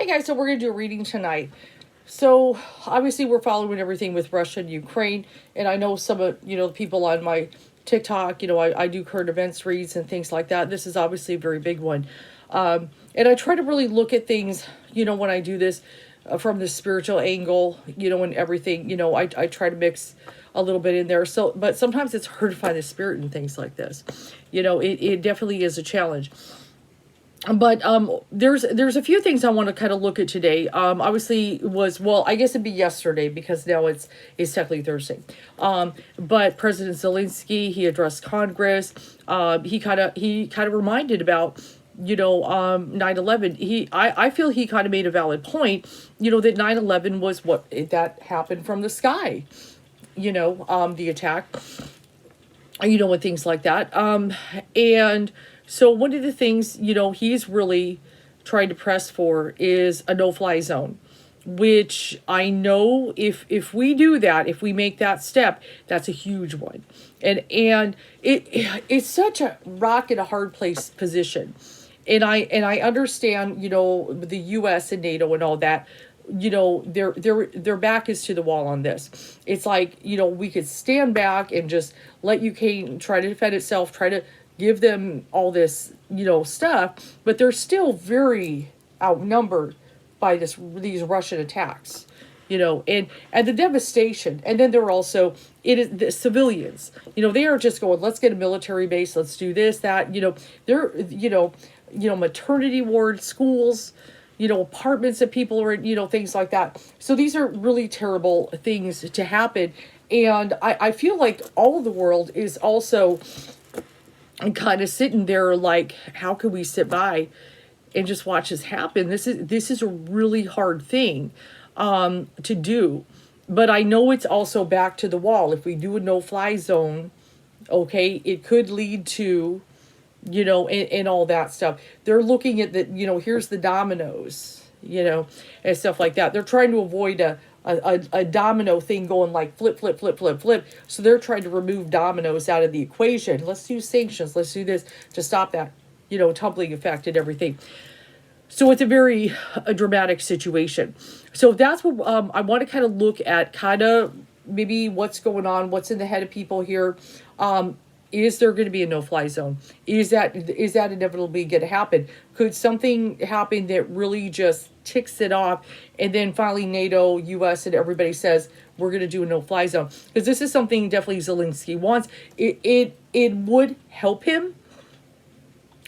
Hey guys, so we're going to do a reading tonight. So obviously we're following everything with Russia and Ukraine, and I know some of, the people on my TikTok, I do current events reads and things like that. This is obviously a very big one. And I try to really look at things, when I do this from the spiritual angle, and everything, I try to mix a little bit in there. So, but sometimes it's hard to find the spirit in things like this. It definitely is a challenge. But there's a few things I want to kind of look at today. Obviously I guess it'd be yesterday because now it's technically Thursday. But President Zelensky, he addressed Congress. He kind of reminded about 9/11. I feel he kind of made a valid point. That 9/11 was what that happened from the sky. The attack. And things like that. And so one of the things, he's really trying to press for is a no-fly zone, which I know if we do that, if we make that step, that's a huge one. And it's such a rock and a hard place position. And I understand, the US and NATO and all that, their back is to the wall on this. It's like, we could stand back and just let Ukraine try to defend itself, try to give them all this, stuff, but they're still very outnumbered by these Russian attacks, and the devastation. And then they're also, it is the civilians, they are just going, let's get a military base, let's do this, that, they're, maternity wards, schools, apartments that people are in, things like that. So these are really terrible things to happen. And I feel like all of the world is also kind of sitting there like, how can we sit by and just watch this happen? This is a really hard thing to do. But I know it's also back to the wall. If we do a no-fly zone, okay, it could lead to, and all that stuff. They're looking at here's the dominoes, and stuff like that. They're trying to avoid a domino thing going like flip, flip, flip, flip, flip. So they're trying to remove dominoes out of the equation. Let's do sanctions. Let's do this to stop that, tumbling effect and everything. So it's a dramatic situation. So that's what I want to kind of look at, kind of maybe what's going on, what's in the head of people here. Is there going to be a no-fly zone? Is that inevitably going to happen? Could something happen that really just ticks it off, and then finally NATO, U.S., and everybody says we're going to do a no-fly zone? Because this is something definitely Zelensky wants. It would help him,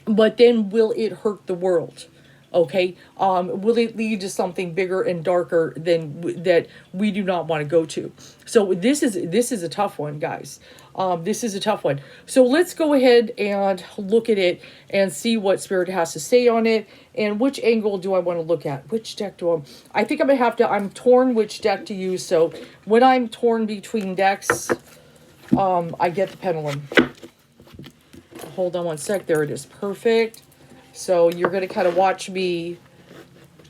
but then will it hurt the world? Okay, will it lead to something bigger and darker than that we do not want to go to? So this is a tough one, guys. This is a tough one. So let's go ahead and look at it and see what Spirit has to say on it, and which angle do I want to look at? Which deck I think I'm torn which deck to use. So when I'm torn between decks, I get the pendulum. Hold on one sec. There it is. Perfect. So you're going to kind of watch me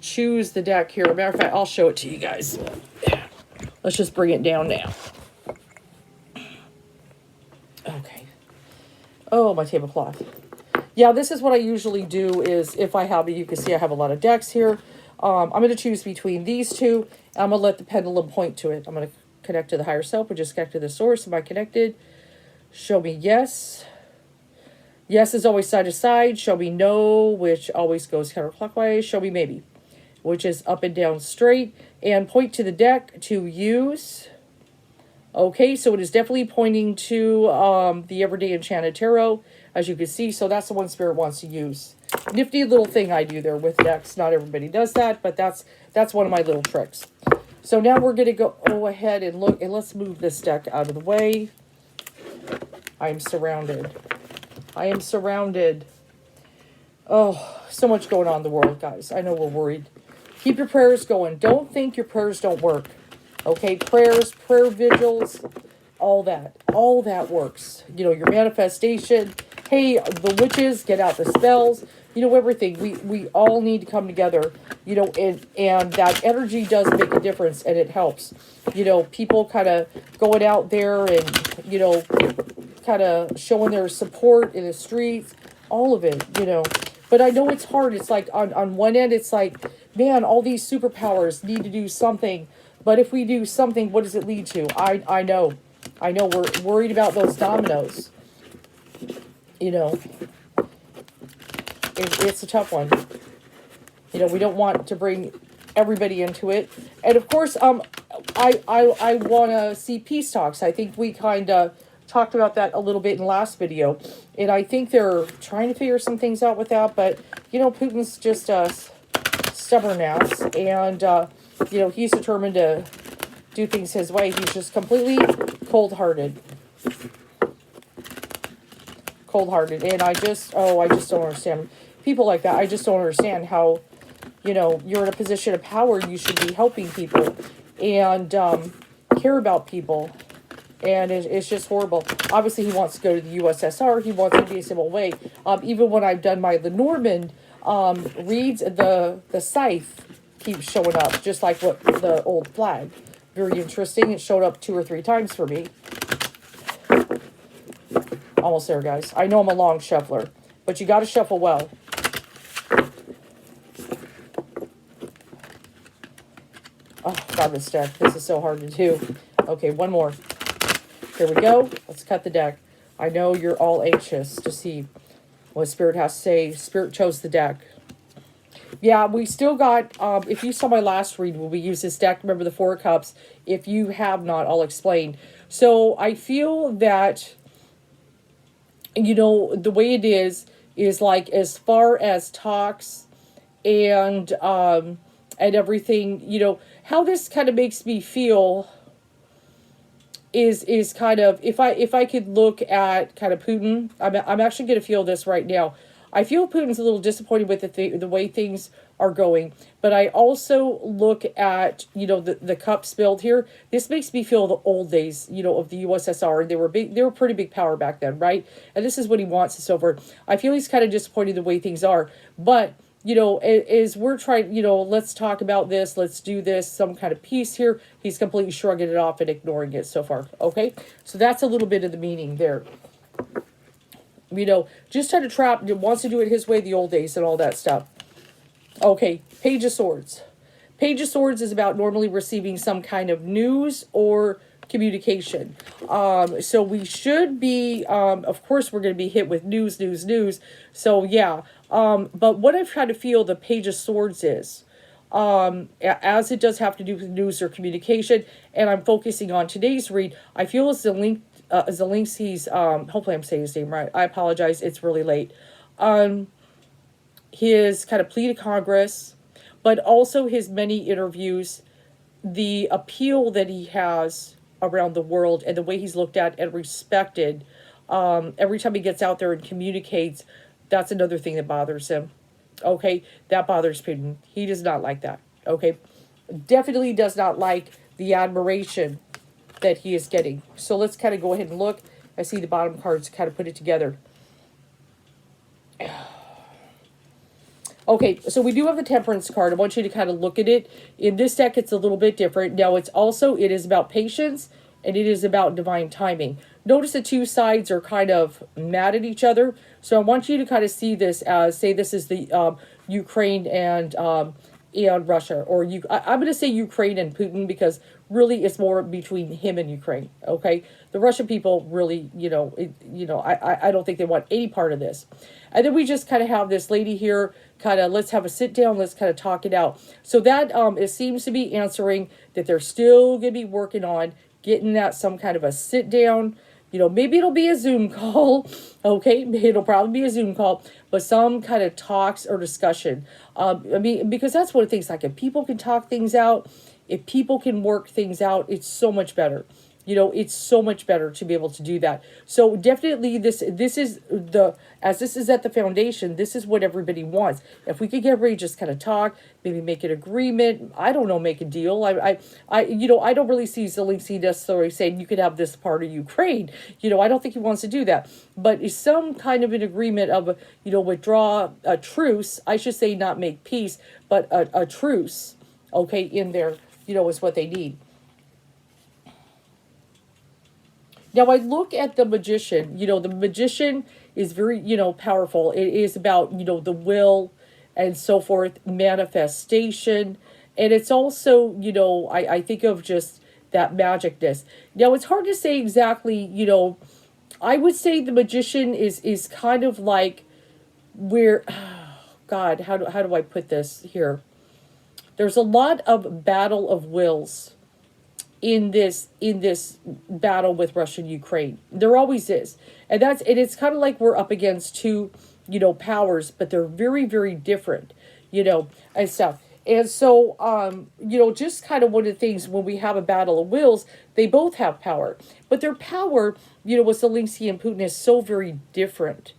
choose the deck here. Matter of fact, I'll show it to you guys. Let's just bring it down now. Okay. Oh, my tablecloth. Yeah, this is what I usually do is if I have, you can see I have a lot of decks here. I'm going to choose between these two. I'm going to let the pendulum point to it. I'm going to connect to the higher self, or just connect to the source. Am I connected? Show me yes. Yes is always side to side. Show me no, which always goes counterclockwise. Show me maybe, which is up and down straight. And point to the deck to use. Okay, so it is definitely pointing to the Everyday Enchanted Tarot, as you can see. So that's the one Spirit wants to use. Nifty little thing I do there with decks. Not everybody does that, but that's one of my little tricks. So now we're going to go ahead and look, and let's move this deck out of the way. I am surrounded. I am surrounded. Oh, so much going on in the world, guys. I know we're worried. Keep your prayers going. Don't think your prayers don't work. Okay, prayers, prayer vigils, all that works. Your manifestation. Hey, the witches, get out the spells. Everything. We all need to come together. And that energy does make a difference, and it helps. People kind of going out there and, kind of showing their support in the streets, all of it, But I know it's hard. It's like on one end, it's like man, all these superpowers need to do something. But if we do something, what does it lead to? I know we're worried about those dominoes. You know, it's a tough one. You know, we don't want to bring everybody into it. And of course, I want to see peace talks. I think we kind of talked about that a little bit in the last video. And I think they're trying to figure some things out with that. But, you know, Putin's just a stubborn ass. And, you know, he's determined to do things his way. He's just completely cold-hearted. Cold-hearted. And I just don't understand people like that. I just don't understand how, you know, you're in a position of power. You should be helping people and care about people. And it's just horrible. Obviously, he wants to go to the USSR. He wants to be a civil way. Even when I've done my Lenormand reads, the scythe keeps showing up, just like what the old flag. Very interesting. It showed up 2 or 3 times for me. Almost there, guys. I know I'm a long shuffler, but you got to shuffle well. Oh, God, this deck. This is so hard to do. Okay, one more. Here we go. Let's cut the deck. I know you're all anxious to see what Spirit has to say. Spirit chose the deck. Yeah, we still got, if you saw my last read, when we use this deck, remember the 4 of Cups. If you have not, I'll explain. So I feel that, you know, the way it is like as far as talks and everything, you know, how this kind of makes me feel is kind of, if I could look at kind of Putin, I'm actually going to feel this right now. I feel Putin's a little disappointed with the way things are going, but I also look at, you know, the cup spilled here. This makes me feel the old days, you know, of the USSR. They were pretty big power back then, right? And this is what he wants and so forth. I feel he's kind of disappointed the way things are, but you know, as we're trying, you know, let's talk about this, let's do this, some kind of peace here. He's completely shrugging it off and ignoring it so far. Okay, so that's a little bit of the meaning there. You know, just trying to trap, wants to do it his way, the old days and all that stuff. Okay, Page of Swords. Page of Swords is about normally receiving some kind of news or communication. So we should be, of course, we're going to be hit with news. So yeah, but what I've tried to feel the Page of Swords is, as it does have to do with news or communication, and I'm focusing on today's read, I feel as Zelensky's, hopefully I'm saying his name right, I apologize, it's really late, his kind of plea to Congress, but also his many interviews, the appeal that he has around the world and the way he's looked at and respected, every time he gets out there and communicates, that's another thing that bothers him. Okay, that bothers Putin. He does not like that. Okay, definitely does not like the admiration that he is getting. So let's kind of go ahead and look. I see the bottom cards kind of put it together. Okay, so we do have the Temperance card. I want you to kind of look at it. In this deck, it's a little bit different. Now, it is about patience, and it is about divine timing. Notice the two sides are kind of mad at each other. So I want you to kind of see this as, say this is the Ukraine and Russia. Or I'm going to say Ukraine and Putin because really it's more between him and Ukraine, okay? The Russian people really, I don't think they want any part of this. And then we just kind of have this lady here, kind of, let's have a sit down, let's kind of talk it out. So that it seems to be answering that they're still going to be working on getting that some kind of a sit down. You know, maybe it'll be a Zoom call, okay? It'll probably be a Zoom call, but some kind of talks or discussion. I mean, because that's one of the things, like if people can talk things out, if people can work things out, it's so much better. You know, it's so much better to be able to do that. So definitely this is as this is at the foundation, this is what everybody wants. If we could get everybody just kind of talk, maybe make an agreement, I don't know, make a deal. I don't really see Zelensky necessarily saying you could have this part of Ukraine. You know, I don't think he wants to do that. But is some kind of an agreement of, withdraw a truce, I should say not make peace, but a truce, okay, in there, is what they need. Now, I look at the Magician. The Magician is very, powerful. It is about, the will and so forth, manifestation. And it's also, I think of just that magicness. Now, it's hard to say exactly, I would say the magician is kind of like where, God, how do I put this here? There's a lot of battle of wills in this battle with Russia and Ukraine. There always is. And it's kind of like we're up against two, powers, but they're very, very different, and stuff. And so, just kind of one of the things when we have a battle of wills, they both have power, but their power, with Zelensky and Putin is so very different.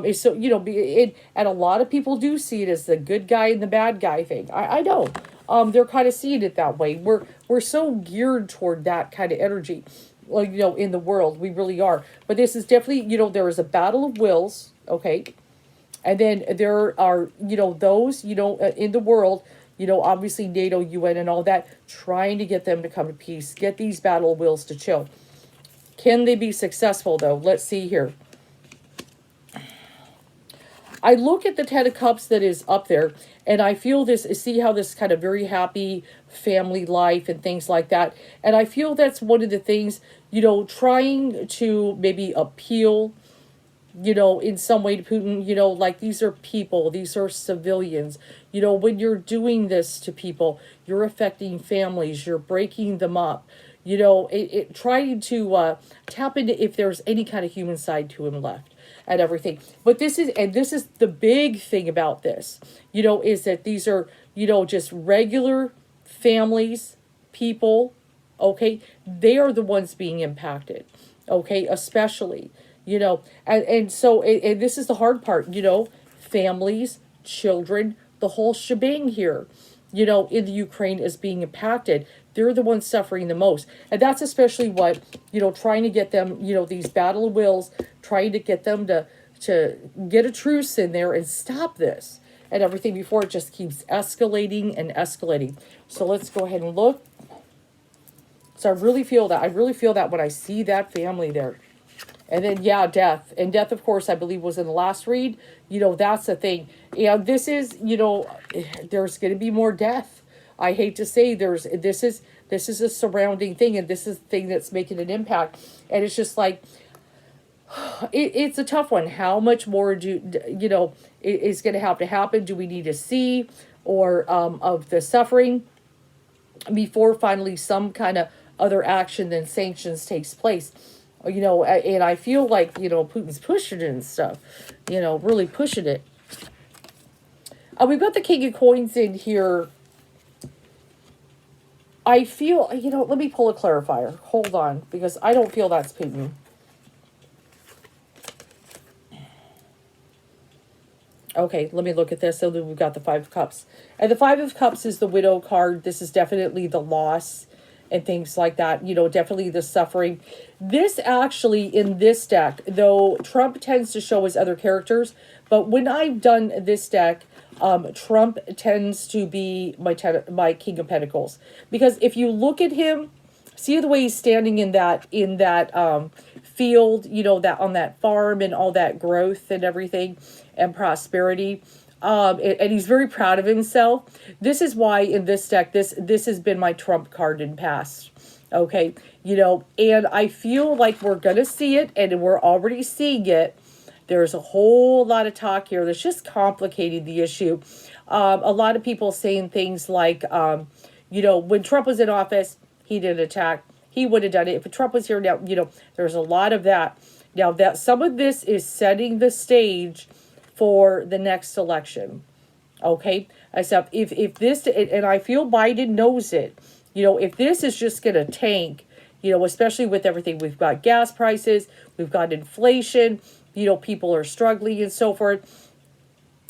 Is so, and a lot of people do see it as the good guy and the bad guy thing. I know. They're kind of seeing it that way. We're so geared toward that kind of energy, like, in the world, we really are. But this is definitely, there is a battle of wills, okay? And then there are, those, in the world, obviously NATO, UN, and all that, trying to get them to come to peace, get these battle of wills to chill. Can they be successful, though? Let's see here. I look at the Ten of Cups that is up there, and I feel this, see how this kind of very happy family life and things like that. And I feel that's one of the things, trying to maybe appeal, in some way to Putin, like these are people, these are civilians. When you're doing this to people, you're affecting families, you're breaking them up. Trying to tap into if there's any kind of human side to him left and everything. But this is the big thing about this, is that these are, just regular families, people, okay? They are the ones being impacted, okay? Especially, and so, and this is the hard part, families, children, the whole shebang here, in the Ukraine is being impacted. They're the ones suffering the most. And that's especially what, trying to get them, these battle of wills, trying to get them to get a truce in there and stop this and everything before it just keeps escalating and escalating. So let's go ahead and look. So I really feel that. I really feel that when I see that family there. And then, yeah, death. And death, of course, I believe was in the last read. That's the thing. And this is, there's going to be more death. I hate to say this is a surrounding thing, and this is the thing that's making an impact. And it's just like, it's a tough one. How much more is going to have to happen? Do we need to see or of the suffering before finally some kind of other action than sanctions takes place? And I feel like, Putin's pushing it and stuff, really pushing it. We've got the King of Coins in here. I feel, let me pull a clarifier. Hold on, because I don't feel that's Putin. Okay, let me look at this. So then we've got the Five of Cups. And the Five of Cups is the widow card. This is definitely the loss and things like that. Definitely the suffering. This actually, in this deck, though Trump tends to show his other characters, but when I've done this deck, Trump tends to be my King of Pentacles. Because if you look at him, see the way he's standing in that field, that on that farm and all that growth and everything and prosperity. And he's very proud of himself. This is why in this deck, this has been my Trump card in past. Okay. And I feel like we're going to see it, and we're already seeing it. There's a whole lot of talk here that's just complicating the issue. A lot of people saying things like, when Trump was in office, he didn't attack. He would have done it. If Trump was here now, there's a lot of that. Now, that some of this is setting the stage for the next election. Okay? Except if this, and I feel Biden knows it, if this is just going to tank, especially with everything, we've got gas prices, we've got inflation, people are struggling and so forth.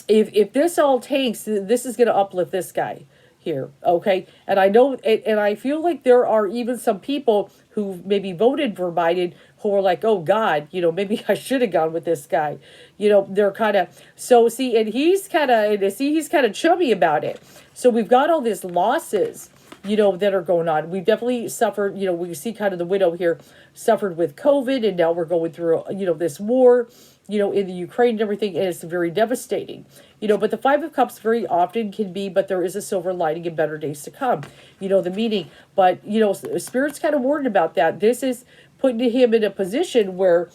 If this all tanks, this is going to uplift this guy here, okay? And I know, and I feel like there are even some people who maybe voted for Biden who are like, oh God, maybe I should have gone with this guy. They're kind of, so see, and he's kind of chummy about it. So we've got all these losses, that are going on. We've definitely suffered, we see kind of the widow here suffered with COVID, and now we're going through, this war, in the Ukraine and everything, and it's very devastating. But the Five of Cups very often can be, but there is a silver lining in better days to come. The meaning. But, Spirit's kind of worried about that. This is putting him in a position where,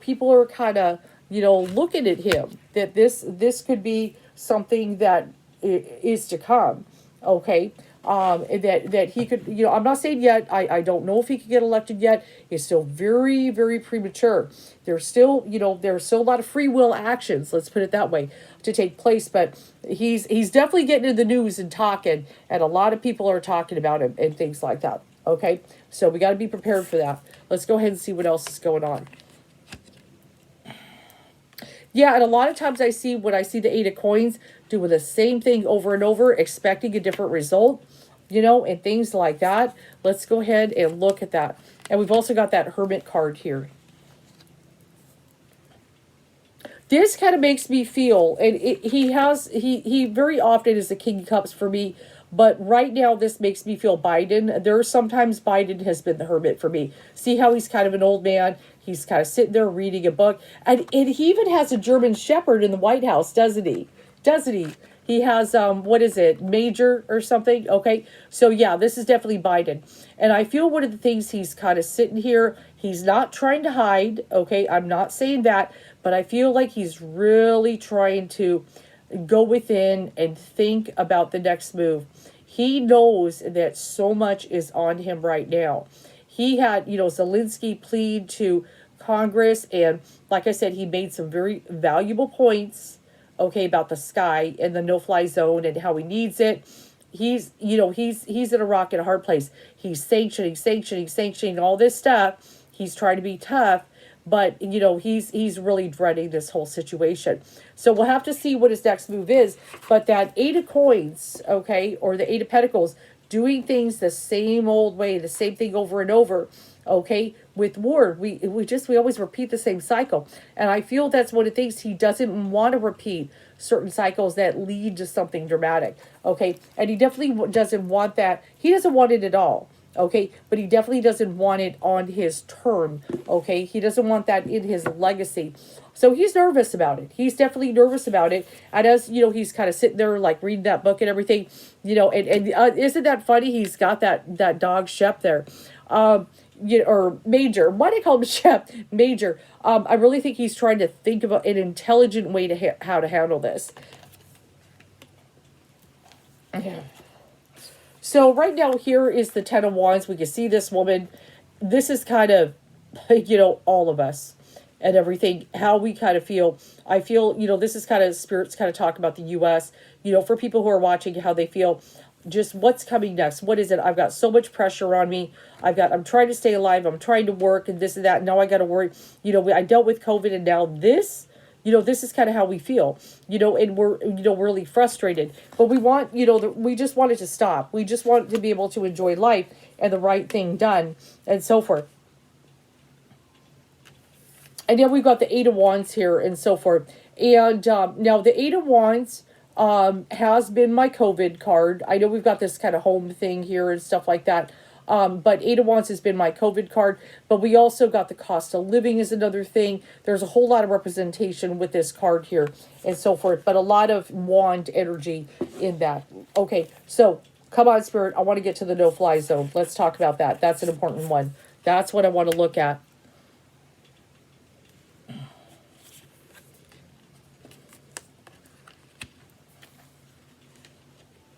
people are kind of, looking at him, that this could be something that is to come. Okay. That he could, I'm not saying yet, I don't know if he could get elected yet. It's still very, very premature. There's still, there's still a lot of free will actions, let's put it that way, to take place. But he's definitely getting in the news and talking, and a lot of people are talking about him and things like that. Okay, so we got to be prepared for that. Let's go ahead and see what else is going on. Yeah, and a lot of times when I see the Eight of Coins doing the same thing over and over, expecting a different result, and things like that. Let's go ahead and look at that. And we've also got that Hermit card here. This kind of makes me feel, and he very often is the King of Cups for me, but right now this makes me feel Biden. There are sometimes Biden has been the Hermit for me. See how he's kind of an old man? He's kind of sitting there reading a book. And he even has a German Shepherd in the White House, doesn't he? Doesn't he? He has, what is it, Major or something? Okay, so yeah, this is definitely Biden. And I feel one of the things he's kind of sitting here, he's not trying to hide, okay? I'm not saying that, but I feel like he's really trying to go within and think about the next move. He knows that so much is on him right now. He had, Zelensky plead to Congress, and like I said, he made some very valuable points, okay, about the sky and the no-fly zone and how he needs it. He's in a rock and a hard place. He's sanctioning all this stuff. He's trying to be tough, but he's really dreading this whole situation. So we'll have to see what his next move is. But that Eight of Coins, okay, or the Eight of Pentacles, doing things the same old way, the same thing over and over, okay, with war, we always repeat the same cycle. And I feel that's one of the things he doesn't want to repeat, certain cycles that lead to something dramatic, okay? And he definitely doesn't want that. He doesn't want it at all, okay? But he definitely doesn't want it on his term, okay? He doesn't want that in his legacy. So he's nervous about it. He's definitely nervous about it. And as, he's kind of sitting there like reading that book and everything, and isn't that funny? He's got that dog Shep there. Or Major. Why do I call him Shep? Major. I really think he's trying to think about an intelligent way to how to handle this. So right now here is the Ten of Wands. We can see this woman. This is kind of, all of us and everything, how we kind of feel. I feel, this is kind of Spirit's kind of talk about the U.S., for people who are watching, how they feel. Just what's coming next? What is it? I've got so much pressure on me. I'm trying to stay alive. I'm trying to work and this and that. Now I got to worry. I dealt with COVID, and now this, this is kind of how we feel, and we're, really frustrated. But we want, we just want it to stop. We just want to be able to enjoy life and the right thing done and so forth. And then we've got the Eight of Wands here and so forth. And now the Eight of Wands has been my COVID card. I know we've got this kind of home thing here and stuff like that. But Eight of Wands has been my COVID card. But we also got the cost of living is another thing. There's a whole lot of representation with this card here and so forth. But a lot of wand energy in that. Okay, so come on, Spirit. I want to get to the no-fly zone. Let's talk about that. That's an important one. That's what I want to look at.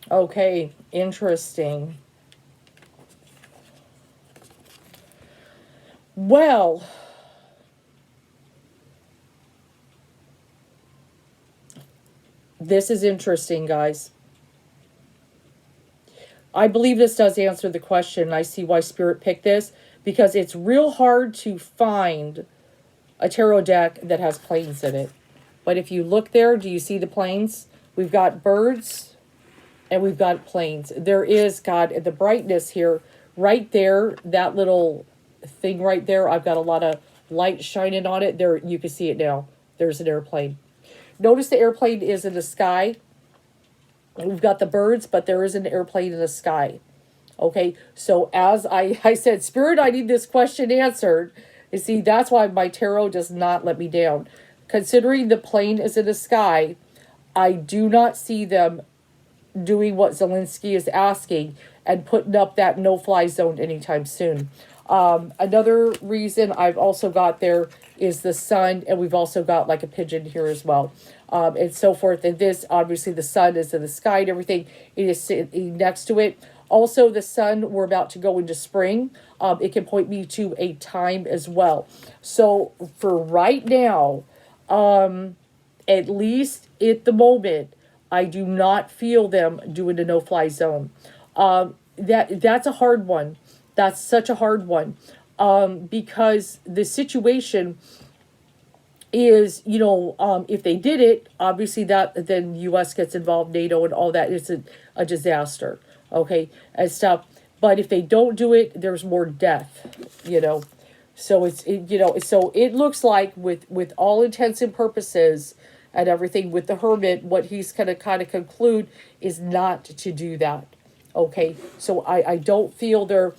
Okay, interesting. Well, this is interesting, guys. I believe this does answer the question. I see why Spirit picked this, because it's real hard to find a tarot deck that has planes in it. But if you look there, do you see the planes? We've got birds. And we've got planes. There is, God, the brightness here, right there, that little thing right there. I've got a lot of light shining on it. There, you can see it now. There's an airplane. Notice the airplane is in the sky. We've got the birds, but there is an airplane in the sky. Okay, so as I said, Spirit, I need this question answered. You see, that's why my tarot does not let me down. considering the plane is in the sky, I do not see them doing what Zelensky is asking and putting up that no-fly zone anytime soon. Another reason I've also got there is the sun, and we've also got like a pigeon here as well, and so forth. And this, obviously, the sun is in the sky and everything. It is sitting next to it. Also, the sun, we're about to go into spring. It can point me to a time as well. So for right now, at least at the moment, I do not feel them doing a no-fly zone. That's a hard one. That's such a hard one, because the situation is, if they did it, obviously that then U.S. gets involved, NATO and all that. It's a disaster, okay, and stuff. But if they don't do it, there's more death. So so it looks like with all intents and purposes and everything with the hermit, what he's going to kind of conclude is not to do that. Okay, so I don't feel they're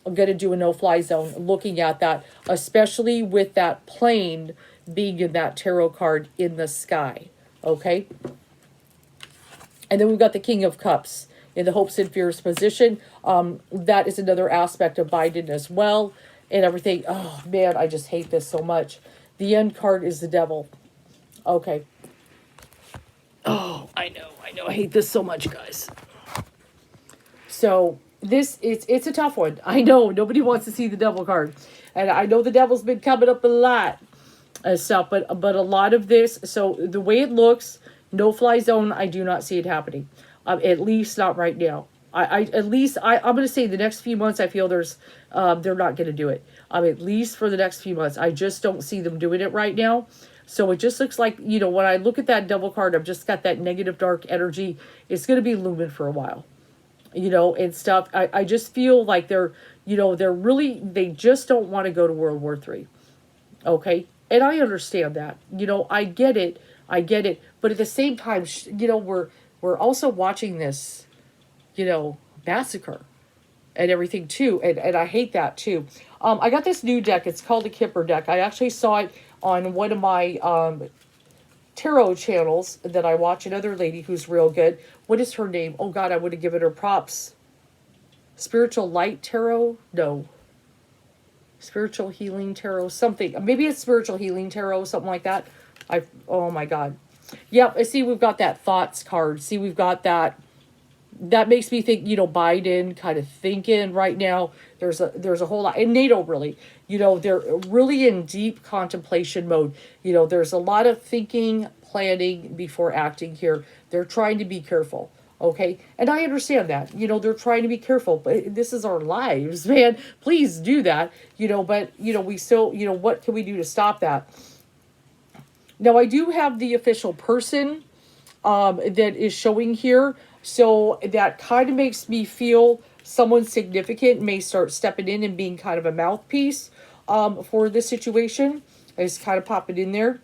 going to do a no-fly zone looking at that, especially with that plane being in that tarot card in the sky. Okay, and then we've got the King of Cups in the hopes and fears position. That is another aspect of Biden as well and everything. Oh man, I just hate this so much. The end card is the devil. Okay. Oh, I know. I hate this so much, guys. So it's a tough one. I know nobody wants to see the devil card, and I know the devil's been coming up a lot and stuff, but a lot of this. So the way it looks, no fly zone. I do not see it happening. At least not right now. I'm going to say the next few months. I feel they're not going to do it. At least for the next few months, I just don't see them doing it right now. So it just looks like, when I look at that devil card, I've just got that negative dark energy. It's going to be looming for a while, and stuff. I just feel like they're really, they just don't want to go to World War III. Okay. And I understand that, I get it. But at the same time, we're also watching this, massacre and everything too. And I hate that too. I got this new deck. It's called the Kipper deck. I actually saw it on one of my tarot channels that I watch. Another lady who's real good. What is her name? Oh God, I would have given her props. Spiritual Light Tarot? No. Spiritual Healing Tarot, something. Maybe it's Spiritual Healing Tarot, something like that. Oh my God. Yep, I see we've got that Thoughts card. See, we've got that. That makes me think, Biden kind of thinking right now. There's a whole lot. And NATO really, they're really in deep contemplation mode. There's a lot of thinking, planning before acting here. They're trying to be careful. Okay. And I understand that, they're trying to be careful, but this is our lives, man. Please do that, but, we still, what can we do to stop that? Now, I do have the official person that is showing here. So that kind of makes me feel someone significant may start stepping in and being kind of a mouthpiece for this situation. I just kind of pop it in there.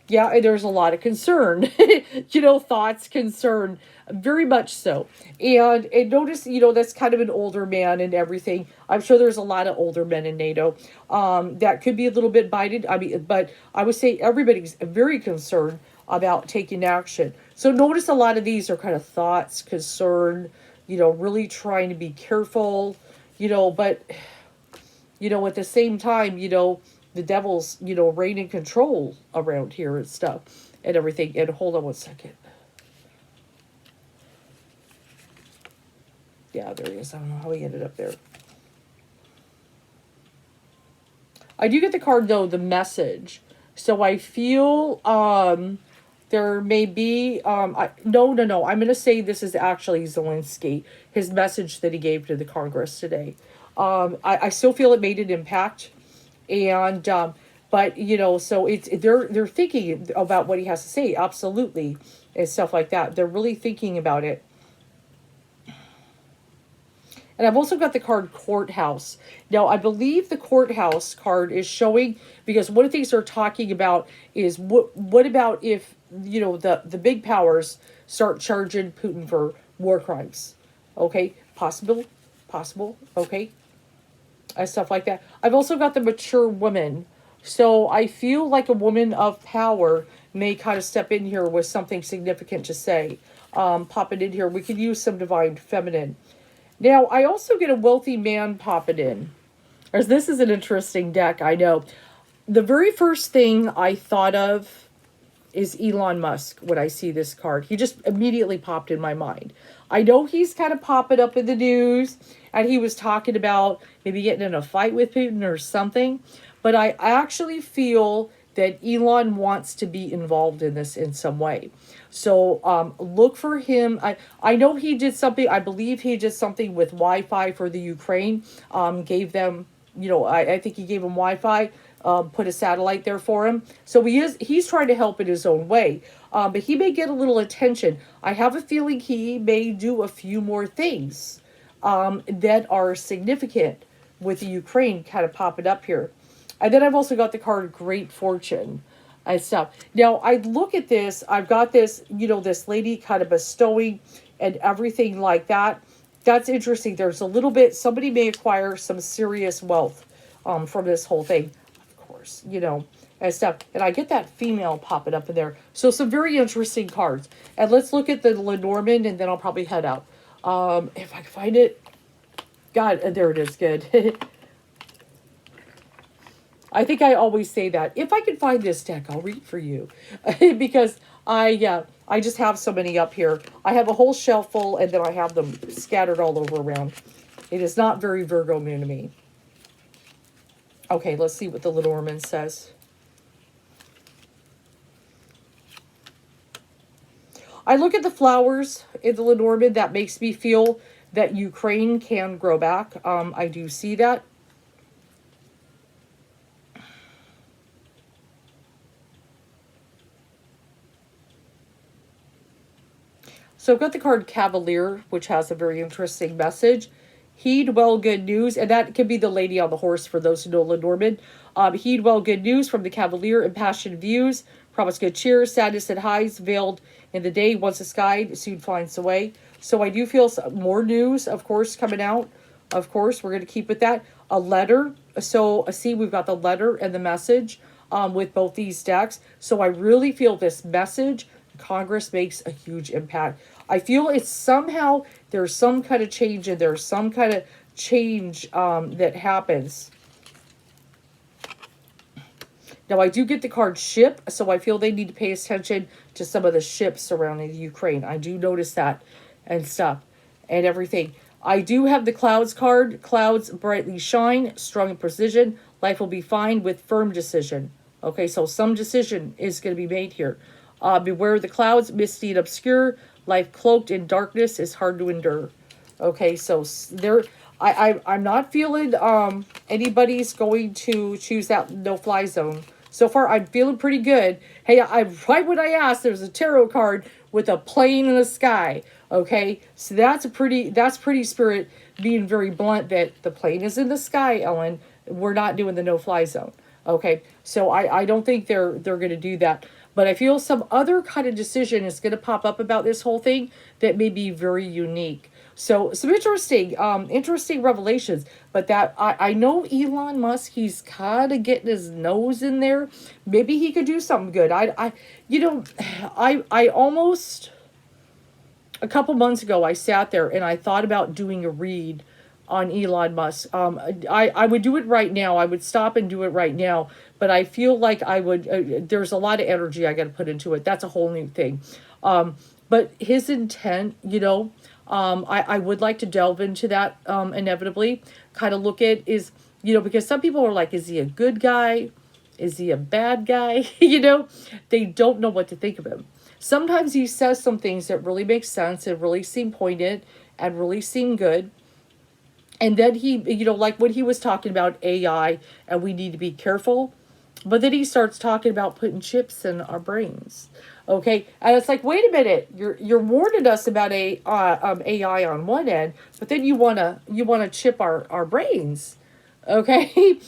Yeah, and there's a lot of concern, thoughts, concern, very much so. And notice, that's kind of an older man and everything. I'm sure there's a lot of older men in NATO that could be a little bit bited. But I would say everybody's very concerned about taking action. So notice a lot of these are kind of thoughts, concern, really trying to be careful, but, at the same time, the devil's, reign and control around here and stuff and everything. And hold on one second. Yeah, there he is. I don't know how he ended up there. I do get the card, though, the message. So I feel there may be... No. I'm going to say this is actually Zelensky, his message that he gave to the Congress today. I still feel it made an impact. And, but, so they're thinking about what he has to say. Absolutely. And stuff like that. They're really thinking about it. And I've also got the card Courthouse. Now, I believe the Courthouse card is showing, because one of the things they're talking about is what about if, the big powers start charging Putin for war crimes? Okay, possible, okay, and stuff like that. I've also got the mature woman So I feel like a woman of power may kind of step in here with something significant to say. Popping in here, we could use some divine feminine. Now, I also get a wealthy man popping in. As this is an interesting deck, I know. The very first thing I thought of is Elon Musk when I see this card. He just immediately popped in my mind. I know he's kind of popping up in the news, and he was talking about maybe getting in a fight with Putin or something, but I actually feel that Elon wants to be involved in this in some way. So look for him. I know he did something, I believe he did something with Wi-Fi for the Ukraine, gave them, I think he gave them Wi-Fi, put a satellite there for him. So he's trying to help in his own way. But he may get a little attention. I have a feeling he may do a few more things that are significant with the Ukraine kind of popping up here. And then I've also got the card Great Fortune and stuff. Now, I look at this, I've got this, this lady kind of bestowing and everything like that. That's interesting. There's a little bit, somebody may acquire some serious wealth from this whole thing, of course, and stuff. And I get that female popping up in there. So some very interesting cards. And let's look at the Lenormand, and then I'll probably head out. If I can find it. God, there it is. Good. I think I always say that. If I can find this deck, I'll read for you. Because I just have so many up here. I have a whole shelf full, and then I have them scattered all over around. It is not very Virgo moon to me. Okay, let's see what the Lenormand says. I look at the flowers in the Lenormand. That makes me feel that Ukraine can grow back. I do see that. So I've got the card Cavalier, which has a very interesting message. Heed well good news, and that could be the lady on the horse for those who know Lenormand. Heed well good news from the Cavalier, impassioned views, promise good cheer, sadness that hides, veiled in the day, once the sky soon finds a way. So I do feel more news, of course, coming out. Of course, we're going to keep with that. A letter. So see, we've got the letter and the message with both these decks. So I really feel this message, Congress makes a huge impact. I feel it's somehow there's some kind of change and there's some kind of change that happens. Now, I do get the card ship, so I feel they need to pay attention to some of the ships surrounding the Ukraine. I do notice that and stuff and everything. I do have the clouds card. Clouds brightly shine, strong in precision. Life will be fine with firm decision. Okay, so some decision is going to be made here. Beware the clouds, misty and obscure. Life cloaked in darkness is hard to endure. Okay, so there, I'm not feeling anybody's going to choose that no-fly zone. So far, I'm feeling pretty good. Hey, right when I asked, there's a tarot card with a plane in the sky. Okay, so that's pretty spirit being very blunt that the plane is in the sky, Ellen. We're not doing the no-fly zone. Okay, so I don't think they're going to do that. But I feel some other kind of decision is going to pop up about this whole thing that may be very unique. So some interesting revelations. But that I know Elon Musk, he's kind of getting his nose in there. Maybe he could do something good. I almost a couple months ago I sat there and I thought about doing a read on Elon Musk. I would do it right now. I would stop and do it right now. But I feel like I would, there's a lot of energy I got to put into it. That's a whole new thing. But his intent, I would like to delve into that inevitably. Kind of look at is, because some people are like, is he a good guy? Is he a bad guy? They don't know what to think of him. Sometimes he says some things that really make sense and really seem poignant and really seem good. And then he, like when he was talking about AI and we need to be careful, but then he starts talking about putting chips in our brains. Okay, and it's like, wait a minute, you're warning us about AI on one end, but then you wanna chip our brains. Okay,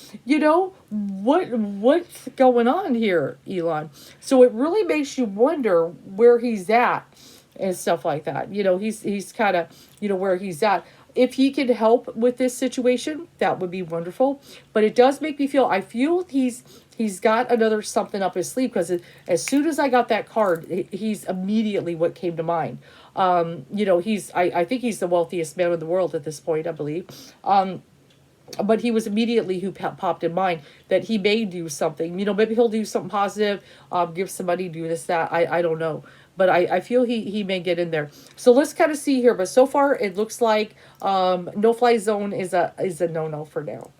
what's going on here, Elon? So it really makes you wonder where he's at and stuff like that. He's kind of where he's at. if he could help with this situation, that would be wonderful. But it does make me feel, I feel he's got another something up his sleeve, because as soon as I got that card, he's immediately what came to mind. You know, I think he's the wealthiest man in the world at this point, I believe. But he was immediately who popped in mind, that he may do something. You know, maybe he'll do something positive, give somebody, do this, that. I don't know. But I feel he may get in there. So let's kind of see here. But so far, it looks like no fly zone is a no no for now.